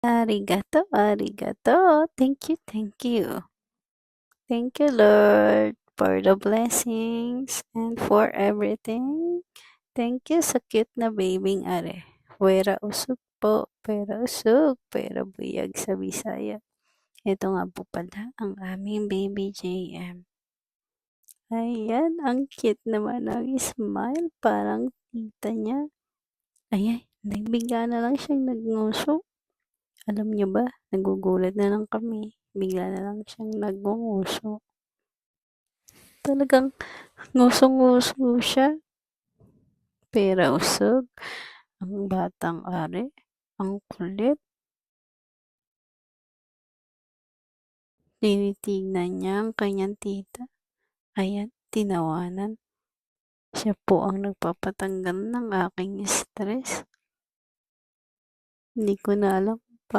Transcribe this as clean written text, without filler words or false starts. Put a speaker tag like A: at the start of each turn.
A: Arigato, arigato. Thank you, thank you. Thank you, Lord, for the blessings and for everything. Thank you sa cute na babing are. Pwera usog po, pwera usog, pwera buyag sa Bisaya. Ito nga po pala ang aming baby JM. Ayan, ang cute naman ang smile, parang tita niya. Ayan, nagbigla na lang siyang nagnguso. Alam niyo ba, nagugulat na lang kami. Bigla na lang siyang nagngunguso. Talagang ngusong-nguso siya. Pera usog. Ang batang are. Ang kulit. Tinitignan niya ang kanyang tita. Ayan, tinawanan. Siya po ang nagpapatanggal ng aking stress. Hindi ko na alam